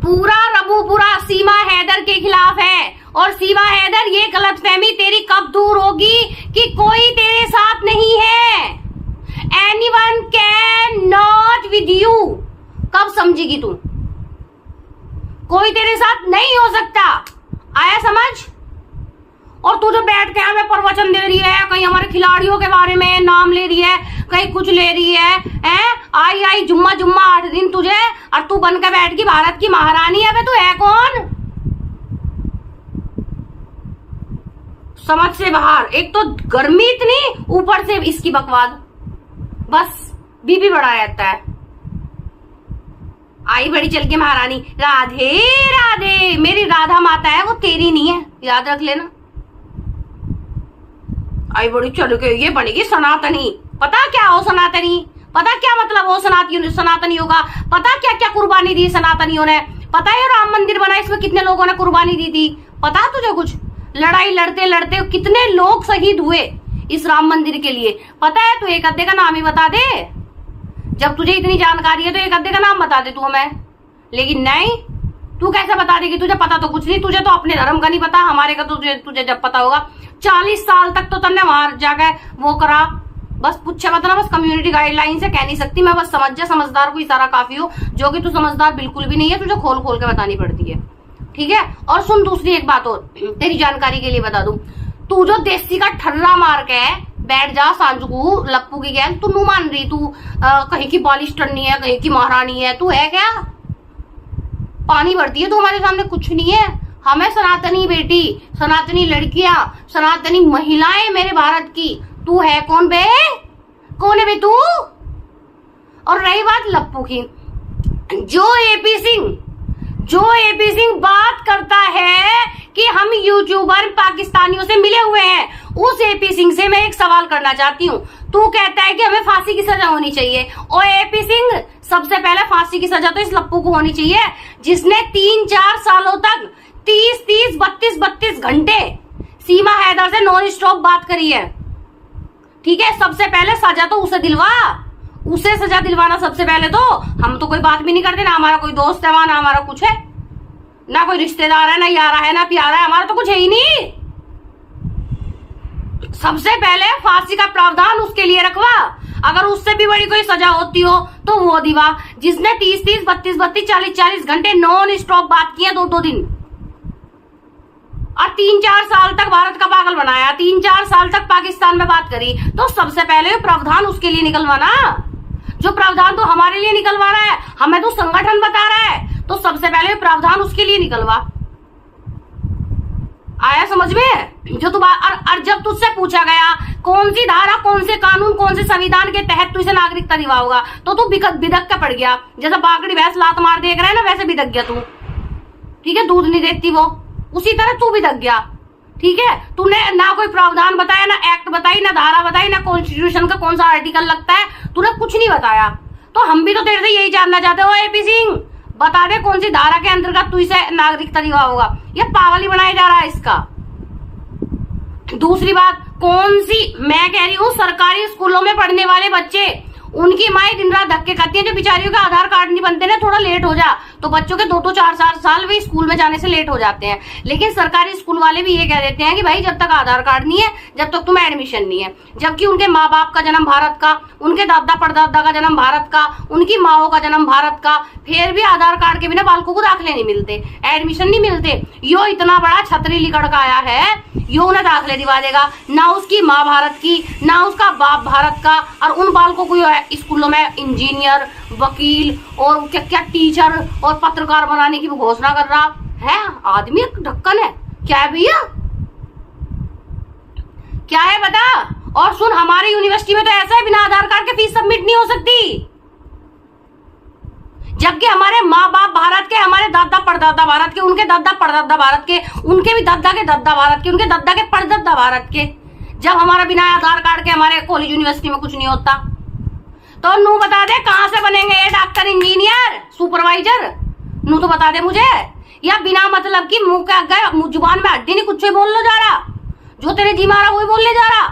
पूरा रबूपुरा सीमा हैदर के खिलाफ है। और सीमा हैदर, ये गलतफहमी तेरी कब दूर होगी कि कोई तेरे साथ नहीं है। Anyone can not with you. कब समझेगी तू? कोई तेरे साथ नहीं हो सकता। आया समझ? और तू जो बैठ के हमें प्रवचन दे रही है, कहीं हमारे खिलाड़ियों के बारे में नाम ले रही है, कहीं कुछ ले रही है? आई जुम्मा 8 दिन तुझे, और तू बन के बैठ की भारत की महारानी है। तू है कौन? समझ से बाहर। एक तो गर्मी इतनी, ऊपर से इसकी बकवाद, बस बीबी बढ़ा रहता है। आई बड़ी चल के महारानी, राधे राधे। मेरी राधा माता है, वो तेरी नहीं है, याद रख लेना। आई बड़ी चल के ये बनेगी सनातनी। पता क्या हो सनातनी? पता क्या मतलब हो सनातनियों का? पता क्या क्या कुर्बानी दी सनातनियों ने? पता है राम मंदिर बना, इसमें कितने लोगों ने कुर्बानी दी थी? पता है तुझे कुछ? लड़ाई लड़ते लड़ते कितने लोग शहीद हुए इस राम मंदिर के लिए? पता है? तू एक अद्धे का नाम ही बता दे। जब तुझे इतनी जानकारी है तो एक अद्धे का नाम बता दे तू हमें। लेकिन नहीं, तू कैसे बता देगी? तुझे पता तो कुछ नहीं। तुझे तो अपने धर्म का नहीं पता, हमारे का तो तुझे जब पता होगा। 40 साल तक तो तुमने वहां जाकर वो करा। बस पूछे मत ना, बस कम्युनिटी गाइडलाइन से कह नहीं सकती मैं। बस समझ जा, समझदार को इशारा काफी हो, जो कि तू समझदार बिल्कुल भी नहीं है। तुझे खोल खोल के बतानी पड़ती है, ठीक है? और सुन, दूसरी एक बात और तेरी जानकारी के लिए बता दूं, तू जो देसी का ठर्रा मार के बैठ जा सांझू लप्पू की गैंग, तू नू मान रही तू कहीं की बालिश टन्नी है, कहीं की महारानी है। तू है क्या? पानी भरती है तू हमारे सामने, कुछ नहीं है। हमें सनातनी बेटी, सनातनी लड़कियां, सनातनी महिलाएं मेरे भारत की। तू है कौन बे? कौन है बे तू? और रही बात लप्पू की, जो एपी सिंह बात करता है कि हम यूट्यूबर पाकिस्तानियों से मिले हुए हैं, उस एपी सिंह से मैं एक सवाल करना चाहती हूँ। तू कहता है कि हमें फांसी की सजा होनी चाहिए, और एपी सिंह सबसे पहले फांसी की सजा तो इस लप्पू को होनी चाहिए, जिसने 3-4 सालों तक 30-30, 32-32 घंटे सीमा हैदर से नॉन स्टॉप बात करी है, ठीक है? सबसे पहले सजा तो उसे दिलवा, उसे सजा दिलवाना सबसे पहले। तो हम तो कोई बात भी नहीं करते, ना हमारा कोई दोस्त है वहां, ना हमारा कुछ है, ना कोई रिश्तेदार है, ना यारा है, ना प्यारा है, हमारा तो कुछ है ही नहीं। सबसे पहले फांसी का प्रावधान उसके लिए रखवा। अगर उससे भी बड़ी कोई सजा होती हो तो वो दिवा, जिसने 30-30, 32-32, 40-40 घंटे नॉन स्टॉप बात किया 2-2 दिन, और 3-4 साल तक भारत का पागल बनाया, 3-4 साल तक पाकिस्तान में बात करी। तो सबसे पहले प्रावधान उसके लिए निकलवाना, जो प्रावधान तो हमारे लिए निकलवाना है। हमें तो संगठन बता रहा है, तो सबसे पहले प्रावधान उसके लिए निकलवा। आया समझ में? जो तू और जब तुझसे पूछा गया कौन सी धारा, कौन से कानून, कौन से संविधान के तहत तू इसे नागरिकता दिलाओगा, तो तू बिदक के पड़ गया। जैसे बाकड़ी भैंस लात मार देख रहा है ना, वैसे बिदक गया तू, ठीक है? दूध नहीं देती वो, उसी तरह तू बिदक गया, ठीक है? तूने ना कोई प्रावधान बताया, ना एक्ट बताई, ना धारा बताई, ना कॉन्स्टिट्यूशन का कौन सा आर्टिकल लगता है, तूने कुछ नहीं बताया। तो हम भी तो तेरे से यही जानना चाहते हो, एपी सिंह बता दे कौन सी धारा के अंतर्गत तू इसे नागरिकता दिलाओगा। ये पागल ही बनाया जा रहा है इसका। दूसरी बात, कौन सी, मैं कह रही हूँ सरकारी स्कूलों में पढ़ने वाले बच्चे, उनकी माएं दिन रात धक्के खाती हैं, जो बेचारियों का आधार कार्ड नहीं बनते ना, थोड़ा लेट हो जा तो बच्चों के 2-2, 4-4 साल भी स्कूल में जाने से लेट हो जाते हैं। लेकिन सरकारी स्कूल वाले भी ये कह देते हैं कि भाई जब तक आधार कार्ड नहीं है, जब तक तुम्हें एडमिशन नहीं है। जबकि उनके माँ बाप का जन्म भारत का, उनके दादा परदादा का जन्म भारत का, उनकी माओ का जन्म भारत का, फिर भी आधार कार्ड के बिना बालकों को दाखिले नहीं मिलते, एडमिशन नहीं मिलते। यो इतना बड़ा छतरी लिकड़ का आया है, यो उन्हें दाखिले दिवा देगा, ना उसकी माँ भारत की, ना उसका बाप भारत का, और उन बालकों को स्कूलों में इंजीनियर, वकील और क्या क्या टीचर और पत्रकार बनाने की घोषणा कर रहा है। आदमी ढक्कन है क्या है भैया? क्या है बता? और सुन, हमारी यूनिवर्सिटी में तो ऐसा है, बिना आधार कार्ड के फीस सबमिट नहीं हो सकती। जबकि हमारे माँ बाप भारत के, हमारे दादा परदादा भारत के, उनके दादा परदादा भारत के, उनके भी दादा के दादा भारत के, उनके दादा के परदादा भारत के। जब हमारा बिना आधार कार्ड के हमारे कॉलेज यूनिवर्सिटी में कुछ नहीं होता, तो नू बता दे कहां से बनेंगे ये डॉक्टर, इंजीनियर, सुपरवाइजर? नू तो बता दे मुझे। या बिना मतलब की मुंह के जुबान में हड्डी नहीं, कुछ बोल लो जा रहा, जो तेरे जी मारा वही बोलने जा रहा,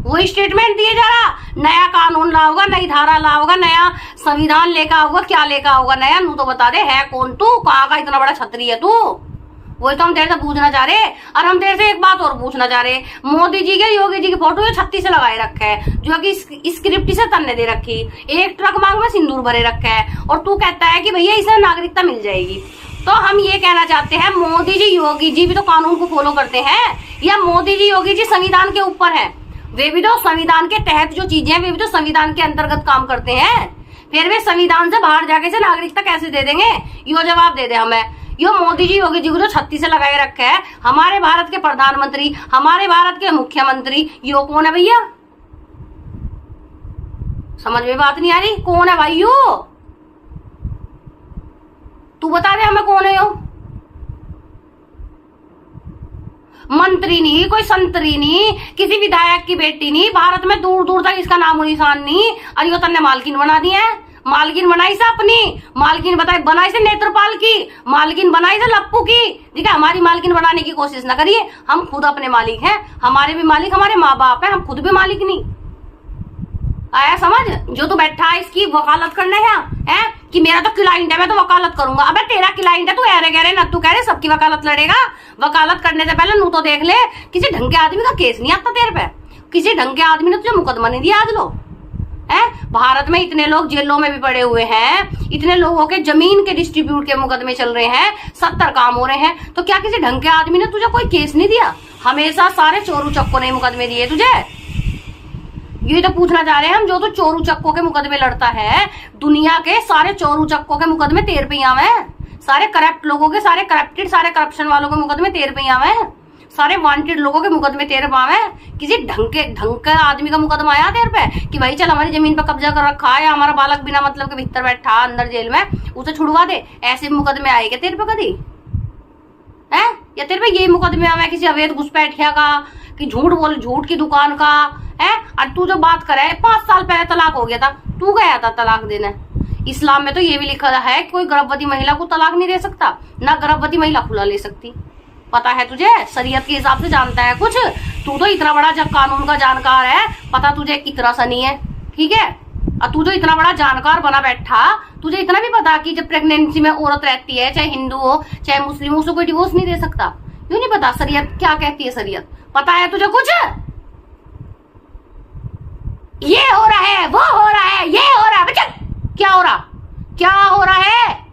वो स्टेटमेंट दिए जा रहा, नया कानून लाओगा, नई धारा लाओगा, नया संविधान लेकर आओगा, क्या लेकर आओगा नया, नू तो बता दे है कौन तू, कहाँ का इतना बड़ा छतरी है तू। वही तो हम तेरे से पूछना चाह रहे। और हम तेरे से एक बात और पूछना चाह रहे, मोदी जी के योगी जी की फोटो जो छत्ती से लगाए रखे है, जो कि स्क्रिप्ट से तन्ने दे रखी, एक ट्रक मांग में सिंदूर भरे रखा है, और तू कहता है कि भैया इसे नागरिकता मिल जाएगी। तो हम ये कहना चाहते हैं, मोदी जी योगी जी भी तो कानून को फॉलो करते हैं, या मोदी जी योगी जी संविधान के ऊपर है? वे भी तो संविधान के तहत जो चीजें हैं वे भी तो संविधान के अंतर्गत काम करते हैं। फिर वे संविधान से बाहर जाके से नागरिकता कैसे दे देंगे? यो जवाब दे दे हमें। यो मोदी जी योगी जी को जो छत्ती से लगाए रखे है, हमारे भारत के प्रधानमंत्री, हमारे भारत के मुख्यमंत्री, यो कौन है भैया? समझ में बात नहीं आ रही? कौन है भाई यो? तू बता दे हमें कौन है यो? मंत्री नहीं, कोई संतरी नहीं, किसी विधायक की बेटी नहीं, भारत में दूर दूर तक इसका नामो निशान नहीं। और यो तन्ने मालकिन बना दी है। मालकिन बनाई से अपनी, मालकिन बनाई से नेत्रपाल की, मालकिन बनाई से लप्पू की। ठीक है, हमारी मालकिन बनाने की कोशिश ना करिए, हम खुद अपने मालिक हैं। हमारे भी मालिक हमारे माँ बाप हैं, हम खुद भी मालिक नहीं। आया समझ? जो तू बैठा है इसकी वकालत करने है कि मेरा तो क्लाइंट है, मैं तो वकालत करूंगा। अबे तेरा क्लाइंट है, तू ऐरे कह रहे ना, तू कह रहे सबकी वकालत लड़ेगा। वकालत करने से पहले नू तो देख ले, किसी ढंग के आदमी का केस नहीं आता तेरे पे, किसी ढंग के आदमी ने तुझे मुकदमा नहीं दिया आज लो है। भारत में इतने लोग जेलों में भी पड़े हुए हैं, इतने लोगों के जमीन के डिस्ट्रीब्यूट के मुकदमे चल रहे हैं, 70 काम हो रहे हैं, तो क्या किसी ढंग के आदमी ने तुझे कोई केस नहीं दिया? हमेशा सारे चोरू चक्कों ने मुकदमे दिए तुझे। ये तो पूछना चाह रहे हैं हम, जो तो चोरू चक्कों के मुकदमे लड़ता है, दुनिया के सारे चोरू चक्कों के मुकदमे तेरे पे आवे, सारे करप्ट लोगों के, सारे करप्टेड, सारे करप्शन वालों के मुकदमे तेरे पे आवे, सारे वांटेड लोगों के मुकदमे तेरे पावे। किसी ढंग का आदमी का मुकदमा आया तेरे पे कि भाई चल हमारी जमीन पर कब्जा कर रखा है, हमारा बालक बिना मतलब के भीतर बैठा अंदर जेल में, उसे छुड़वा दे, ऐसे मुकदमे आएंगे तेरे पे कभी है? या तेरे पे ये मुकदमे आवे किसी अवैध घुसपैठिया का, कि झूठ बोल, झूठ की दुकान का है? और तू जो बात करे, 5 साल पहले तलाक हो गया था, तू गया था तलाक देने। इस्लाम में तो ये भी लिखा है कोई गर्भवती महिला को तलाक नहीं दे सकता, ना गर्भवती महिला खुला ले सकती। पता है तुझे? शरीयत के हिसाब से जानता है कुछ? तू तो इतना बड़ा जब कानून का जानकार है, पता तुझे इतना सा नहीं है, ठीक है? और तू जो इतना बड़ा जानकार बना बैठा, तुझे इतना भी पता कि जब प्रेगनेंसी में औरत रहती है, चाहे हिंदू हो चाहे मुस्लिम हो, उसको कोई डिवोर्स नहीं दे सकता। क्यों नहीं पता? शरीयत क्या कहती है? शरीयत पता है तुझे कुछ? ये हो रहा है, वो हो रहा है, ये हो रहा है, बच्चा क्या हो रहा, क्या हो रहा है?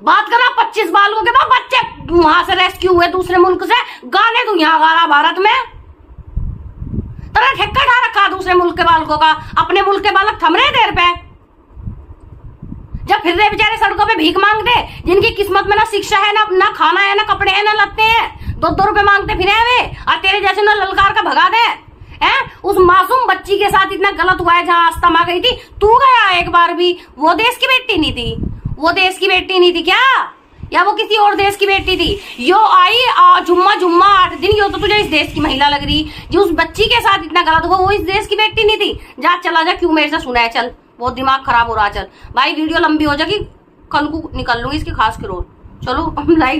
बात करा 25 बालकों के बाद बच्चे वहां से रेस्क्यू हुए दूसरे मुल्क से, गाने तू यहां गा रहा भारत में। तेरा ठेका ढा रखा दूसरे मुल्क के बालकों का, अपने मुल्क के बालक थम रहे देर पे। जब फिर रहे बेचारे सड़कों पे भीख मांगते, जिनकी किस्मत में ना शिक्षा है, ना खाना है, ना कपड़े हैं, ना लत्ते हैं, 2-2 रुपए मांगते फिरे वे, और तेरे जैसे ना ललकार का भगा दे हैं। उस मासूम बच्ची के साथ इतना गलत हुआ है जहां आस्था मां गई थी, तू गया एक बार भी? वो देश की बेटी नहीं थी, वो देश की बेटी नहीं थी क्या? या वो किसी और देश की बेटी थी? यो आई जुम्मा 8 दिन, यो तो तुझे इस देश की महिला लग रही। जो उस बच्ची के साथ इतना गलत हुआ वो इस देश की बेटी नहीं थी। जा चला जा, क्यों मेरे से सुना है? चल, बहुत दिमाग खराब हो रहा। चल भाई, वीडियो लंबी हो जाएगी, कल को निकल लूंगी इसकी खास के रोल। चलो लाइक